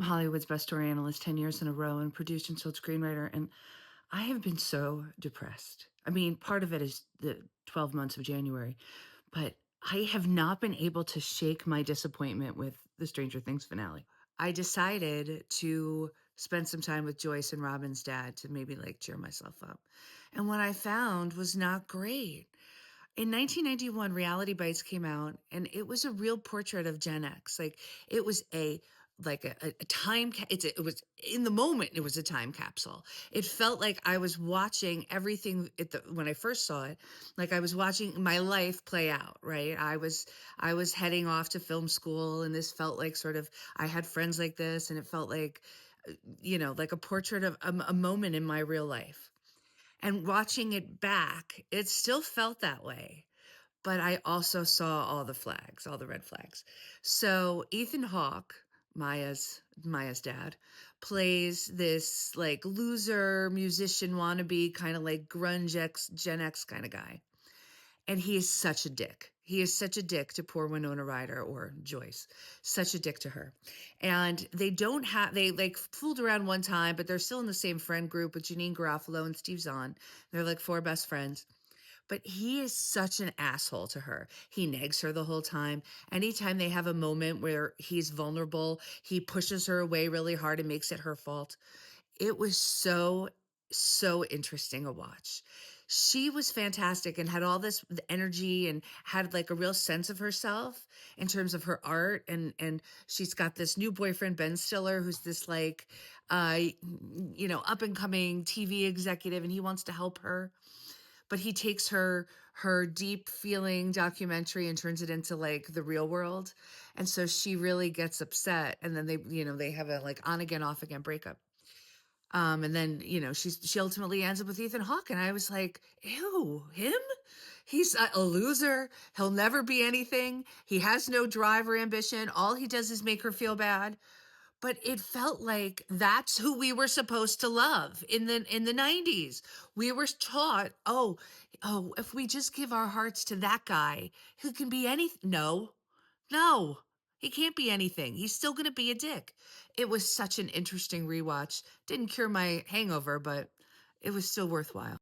I'm Hollywood's best story analyst 10 years in a row and produced and sold screenwriter. And I have been so depressed. I mean, part of it is the 12 months of January, but I have not been able to shake my disappointment with the Stranger Things finale. I decided to spend some time with Joyce and Robin's dad to maybe like cheer myself up. And what I found was not great. In 1991, Reality Bites came out, and it was a real portrait of Gen X. Like it was a time. It was in the moment. It was a time capsule. It felt like I was watching everything when I first saw it. Like I was watching my life play out. Right. I was heading off to film school, and this felt like sort of I had friends like this, and it felt like like a portrait of a moment in my real life. And watching it back, it still felt that way. But I also saw all the flags, all the red flags. So Ethan Hawke, Maya's dad, plays this like loser musician wannabe, kind of like Gen X kind of guy. And he is such a dick. He is such a dick to poor Winona Ryder or Joyce. Such a dick to her. And they like fooled around one time, but they're still in the same friend group with Janine Garofalo and Steve Zahn. They're like four best friends. But he is such an asshole to her. He nags her the whole time. Anytime they have a moment where he's vulnerable, he pushes her away really hard and makes it her fault. It was so interesting a watch. She was fantastic and had all this energy and had like a real sense of herself in terms of her art, and she's got this new boyfriend Ben Stiller, who's this like up and coming TV executive, and he wants to help her, but he takes her deep feeling documentary and turns it into like the real world. And so she really gets upset, and then they have a like on again off again breakup. And then she ultimately ends up with Ethan Hawke, and I was like, ew, him? He's a loser. He'll never be anything. He has no drive or ambition. All he does is make her feel bad. But it felt like that's who we were supposed to love in the 90s. We were taught, if we just give our hearts to that guy, who can be anything. No, he can't be anything. He's still going to be a dick. It was such an interesting rewatch. Didn't cure my hangover, but it was still worthwhile.